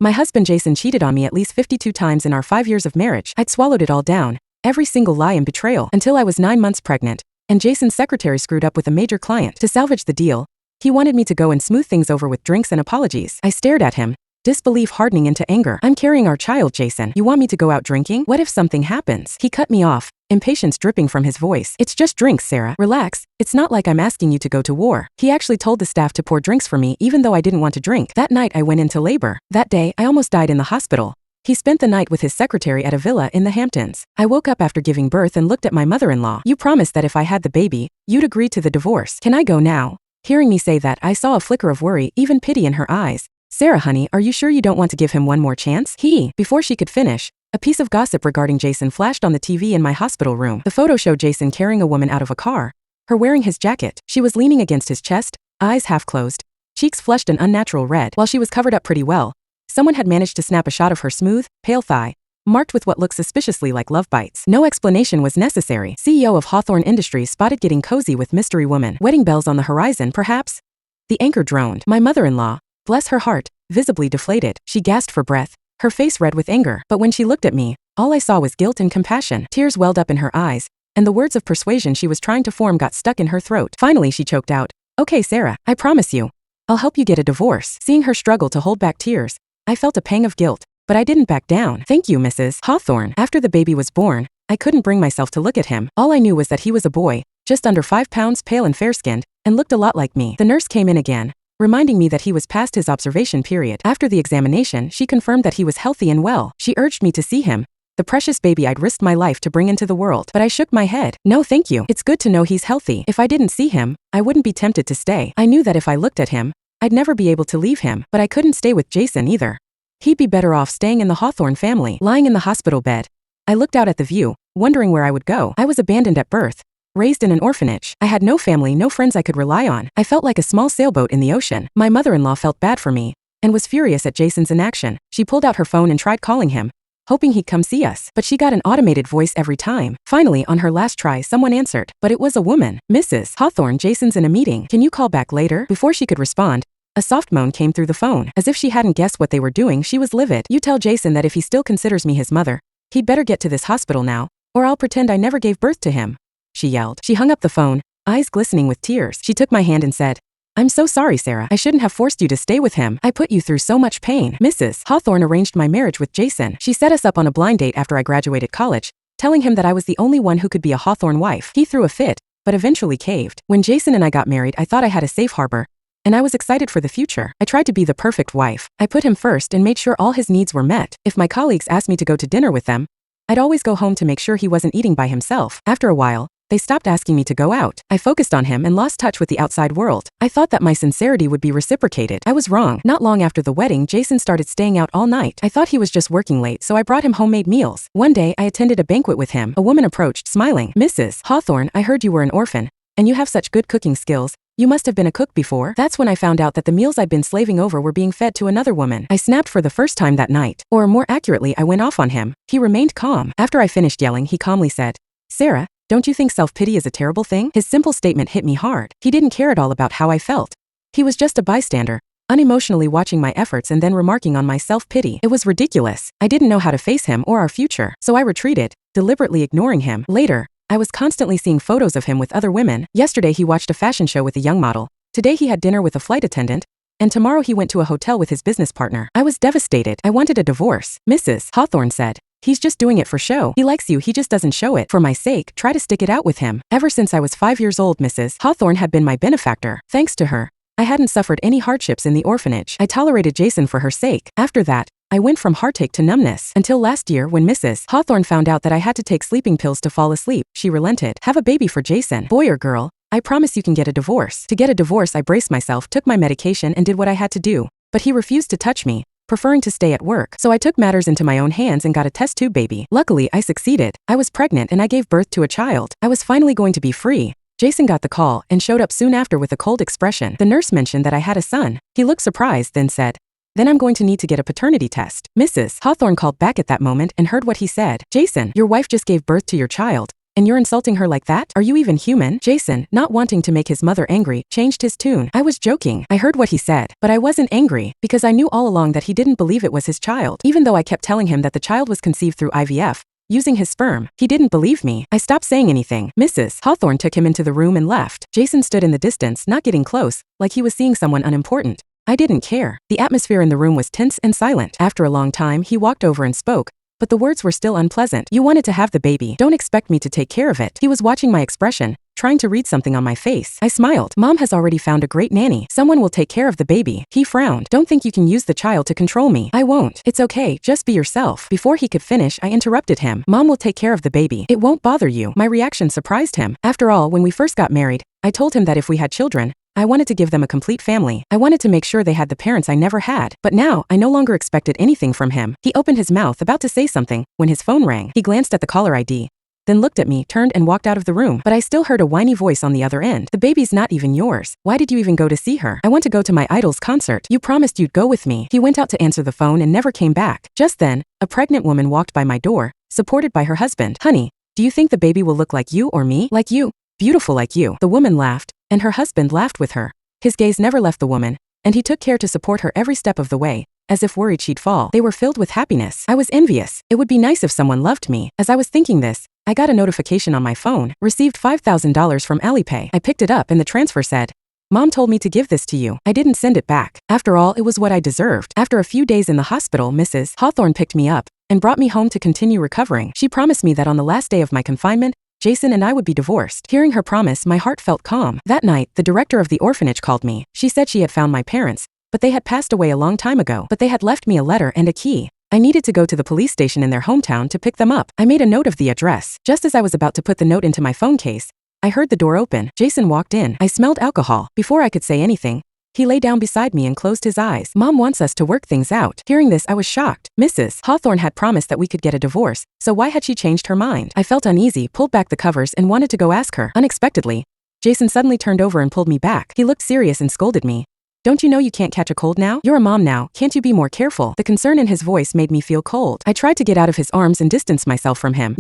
My husband Jason cheated on me at least 52 times in our 5 years of marriage. I'd swallowed it all down. Every single lie and betrayal until I was 9 months pregnant. And Jason's secretary screwed up with a major client. To salvage the deal, he wanted me to go and smooth things over with drinks and apologies. I stared at him, disbelief hardening into anger. I'm carrying our child, Jason. You want me to go out drinking? What if something happens? He cut me off, impatience dripping from his voice. It's just drinks, Sarah. Relax. It's not like I'm asking you to go to war. He actually told the staff to pour drinks for me even though I didn't want to drink. That night I went into labor. That day, I almost died in the hospital. He spent the night with his secretary at a villa in the Hamptons. I woke up after giving birth and looked at my mother-in-law. You promised that if I had the baby, you'd agree to the divorce. Can I go now? Hearing me say that, I saw a flicker of worry, even pity in her eyes. Sarah, honey, are you sure you don't want to give him one more chance? Before she could finish, a piece of gossip regarding Jason flashed on the TV in my hospital room. The photo showed Jason carrying a woman out of a car, her wearing his jacket. She was leaning against his chest, eyes half closed, cheeks flushed an unnatural red. While she was covered up pretty well, someone had managed to snap a shot of her smooth, pale thigh, marked with what looked suspiciously like love bites. No explanation was necessary. CEO of Hawthorne Industries spotted getting cozy with mystery woman. Wedding bells on the horizon, perhaps? The anchor droned. My mother-in-law, bless her heart, visibly deflated. She gasped for breath, her face red with anger. But when she looked at me, all I saw was guilt and compassion. Tears welled up in her eyes, and the words of persuasion she was trying to form got stuck in her throat. Finally, she choked out, "Okay, Sarah, I promise you, I'll help you get a divorce." Seeing her struggle to hold back tears, I felt a pang of guilt, but I didn't back down. "Thank you, Mrs. Hawthorne." After the baby was born, I couldn't bring myself to look at him. All I knew was that he was a boy, just under 5 pounds, pale and fair-skinned, and looked a lot like me. The nurse came in again, reminding me that he was past his observation period. After the examination, she confirmed that he was healthy and well. She urged me to see him, the precious baby I'd risked my life to bring into the world. But I shook my head. "No, thank you. It's good to know he's healthy. If I didn't see him, I wouldn't be tempted to stay." I knew that if I looked at him, I'd never be able to leave him, but I couldn't stay with Jason either. He'd be better off staying in the Hawthorne family. Lying in the hospital bed, I looked out at the view, wondering where I would go. I was abandoned at birth, raised in an orphanage. I had no family, no friends I could rely on. I felt like a small sailboat in the ocean. My mother-in-law felt bad for me, and was furious at Jason's inaction. She pulled out her phone and tried calling him, hoping he'd come see us. But she got an automated voice every time. Finally, on her last try, someone answered. But it was a woman. "Mrs. Hawthorne, Jason's in a meeting. Can you call back later?" Before she could respond, a soft moan came through the phone. As if she hadn't guessed what they were doing, she was livid. "You tell Jason that if he still considers me his mother, he'd better get to this hospital now, or I'll pretend I never gave birth to him," she yelled. She hung up the phone, eyes glistening with tears. She took my hand and said, "I'm so sorry, Sarah. I shouldn't have forced you to stay with him. I put you through so much pain." Mrs. Hawthorne arranged my marriage with Jason. She set us up on a blind date after I graduated college, telling him that I was the only one who could be a Hawthorne wife. He threw a fit, but eventually caved. When Jason and I got married, I thought I had a safe harbor, and I was excited for the future. I tried to be the perfect wife. I put him first and made sure all his needs were met. If my colleagues asked me to go to dinner with them, I'd always go home to make sure he wasn't eating by himself. After a while, they stopped asking me to go out. I focused on him and lost touch with the outside world. I thought that my sincerity would be reciprocated. I was wrong. Not long after the wedding, Jason started staying out all night. I thought he was just working late, so I brought him homemade meals. One day, I attended a banquet with him. A woman approached, smiling. "Mrs. Hawthorne, I heard you were an orphan, and you have such good cooking skills. You must have been a cook before." That's when I found out that the meals I'd been slaving over were being fed to another woman. I snapped for the first time that night. Or more accurately, I went off on him. He remained calm. After I finished yelling, he calmly said, "Sarah, don't you think self-pity is a terrible thing?" His simple statement hit me hard. He didn't care at all about how I felt. He was just a bystander, unemotionally watching my efforts and then remarking on my self-pity. It was ridiculous. I didn't know how to face him or our future, so I retreated, deliberately ignoring him. Later, I was constantly seeing photos of him with other women. Yesterday he watched a fashion show with a young model. Today he had dinner with a flight attendant. And tomorrow he went to a hotel with his business partner. I was devastated. I wanted a divorce. Mrs. Hawthorne said, "He's just doing it for show. He likes you, he just doesn't show it. For my sake, try to stick it out with him." Ever since I was 5 years old, Mrs. Hawthorne had been my benefactor. Thanks to her, I hadn't suffered any hardships in the orphanage. I tolerated Jason for her sake. After that, I went from heartache to numbness. Until last year when Mrs. Hawthorne found out that I had to take sleeping pills to fall asleep, she relented. "Have a baby for Jason. Boy or girl, I promise you can get a divorce." To get a divorce, I braced myself, took my medication and did what I had to do. But he refused to touch me, preferring to stay at work. So I took matters into my own hands and got a test tube baby. Luckily, I succeeded. I was pregnant and I gave birth to a child. I was finally going to be free. Jason got the call and showed up soon after with a cold expression. The nurse mentioned that I had a son. He looked surprised, then said, "Then I'm going to need to get a paternity test." Mrs. Hawthorne called back at that moment and heard what he said. "Jason, your wife just gave birth to your child. And you're insulting her like that? Are you even human? Jason, not wanting to make his mother angry, changed his tune. I was joking. I heard what he said, but I wasn't angry, because I knew all along that he didn't believe it was his child. Even though I kept telling him that the child was conceived through IVF, using his sperm, he didn't believe me. I stopped saying anything. Mrs. Hawthorne took him into the room and left. Jason stood in the distance, not getting close, like he was seeing someone unimportant. I didn't care. The atmosphere in the room was tense and silent. After a long time, he walked over and spoke, but the words were still unpleasant. You wanted to have the baby. Don't expect me to take care of it. He was watching my expression, trying to read something on my face. I smiled. Mom has already found a great nanny. Someone will take care of the baby. He frowned. Don't think you can use the child to control me. I won't. It's okay. Just be yourself. Before he could finish, I interrupted him. Mom will take care of the baby. It won't bother you. My reaction surprised him. After all, when we first got married, I told him that if we had children, I wanted to give them a complete family. I wanted to make sure they had the parents I never had. But now, I no longer expected anything from him. He opened his mouth about to say something when his phone rang. He glanced at the caller ID, then looked at me, turned and walked out of the room. But I still heard a whiny voice on the other end. The baby's not even yours. Why did you even go to see her? I want to go to my idol's concert. You promised you'd go with me. He went out to answer the phone and never came back. Just then, a pregnant woman walked by my door, supported by her husband. Honey, do you think the baby will look like you or me? Like you. Beautiful like you. The woman laughed, and her husband laughed with her. His gaze never left the woman, and he took care to support her every step of the way, as if worried she'd fall. They were filled with happiness. I was envious. It would be nice if someone loved me. As I was thinking this, I got a notification on my phone. Received $5,000 from Alipay. I picked it up and the transfer said, Mom told me to give this to you. I didn't send it back. After all, it was what I deserved. After a few days in the hospital, Mrs. Hawthorne picked me up and brought me home to continue recovering. She promised me that on the last day of my confinement, Jason and I would be divorced. Hearing her promise, my heart felt calm. That night, the director of the orphanage called me. She said she had found my parents, but they had passed away a long time ago. But they had left me a letter and a key. I needed to go to the police station in their hometown to pick them up. I made a note of the address. Just as I was about to put the note into my phone case, I heard the door open. Jason walked in. I smelled alcohol. Before I could say anything, he lay down beside me and closed his eyes. Mom wants us to work things out. Hearing this, I was shocked. Mrs. Hawthorne had promised that we could get a divorce, so why had she changed her mind? I felt uneasy, pulled back the covers and wanted to go ask her. Unexpectedly, Jason suddenly turned over and pulled me back. He looked serious and scolded me. Don't you know you can't catch a cold now? You're a mom now. Can't you be more careful? The concern in his voice made me feel cold. I tried to get out of his arms and distance myself from him.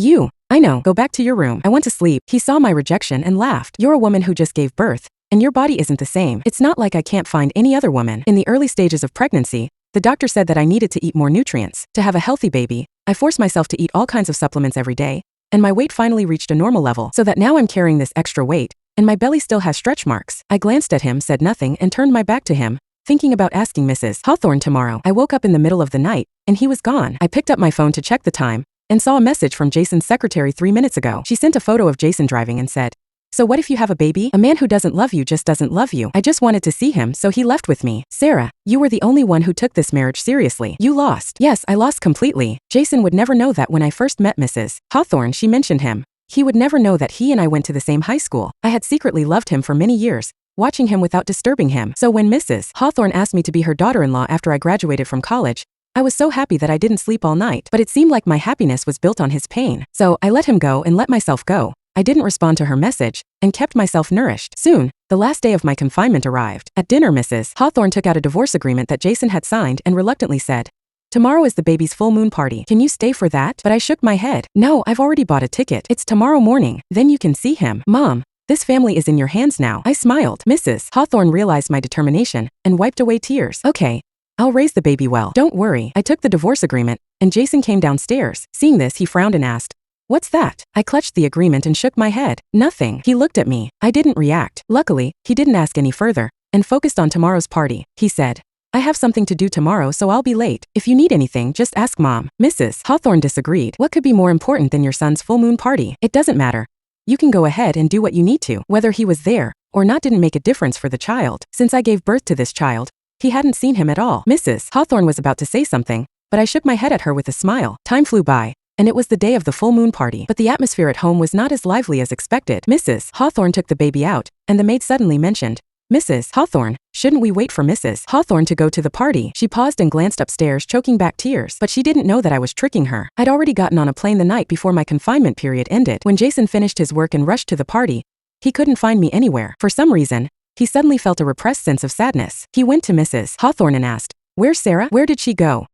I know. Go back to your room. I want to sleep. He saw my rejection and laughed. You're a woman who just gave birth, and your body isn't the same. It's not like I can't find any other woman. In the early stages of pregnancy, the doctor said that I needed to eat more nutrients. To have a healthy baby, I forced myself to eat all kinds of supplements every day, and my weight finally reached a normal level, so that now I'm carrying this extra weight, and my belly still has stretch marks. I glanced at him, said nothing, and turned my back to him, thinking about asking Mrs. Hawthorne tomorrow. I woke up in the middle of the night, and he was gone. I picked up my phone to check the time, and saw a message from Jason's secretary 3 minutes ago. She sent a photo of Jason driving and said, So what if you have a baby? A man who doesn't love you just doesn't love you. I just wanted to see him, so he left with me. Sarah, you were the only one who took this marriage seriously. You lost. Yes, I lost completely. Jason would never know that when I first met Mrs. Hawthorne, she mentioned him. He would never know that he and I went to the same high school. I had secretly loved him for many years, watching him without disturbing him. So when Mrs. Hawthorne asked me to be her daughter-in-law after I graduated from college, I was so happy that I didn't sleep all night. But it seemed like my happiness was built on his pain. So I let him go and let myself go. I didn't respond to her message, and kept myself nourished. Soon, the last day of my confinement arrived. At dinner, Mrs. Hawthorne took out a divorce agreement that Jason had signed and reluctantly said, Tomorrow is the baby's full moon party. Can you stay for that? But I shook my head. No, I've already bought a ticket. It's tomorrow morning. Then you can see him. Mom, this family is in your hands now. I smiled. Mrs. Hawthorne realized my determination and wiped away tears. Okay, I'll raise the baby well. Don't worry. I took the divorce agreement, and Jason came downstairs. Seeing this, he frowned and asked, What's that? I clutched the agreement and shook my head. Nothing. He looked at me. I didn't react. Luckily, he didn't ask any further, and focused on tomorrow's party. He said, I have something to do tomorrow, so I'll be late. If you need anything, just ask Mom. Mrs. Hawthorne disagreed. What could be more important than your son's full moon party? It doesn't matter. You can go ahead and do what you need to. Whether he was there or not didn't make a difference for the child. Since I gave birth to this child, he hadn't seen him at all. Mrs. Hawthorne was about to say something, but I shook my head at her with a smile. Time flew by, and it was the day of the full moon party. But the atmosphere at home was not as lively as expected. Mrs. Hawthorne took the baby out, and the maid suddenly mentioned, Mrs. Hawthorne, shouldn't we wait for Mrs. Hawthorne to go to the party? She paused and glanced upstairs, choking back tears. But she didn't know that I was tricking her. I'd already gotten on a plane the night before my confinement period ended. When Jason finished his work and rushed to the party, he couldn't find me anywhere. For some reason, he suddenly felt a repressed sense of sadness. He went to Mrs. Hawthorne and asked, Where's Sarah? Where did she go?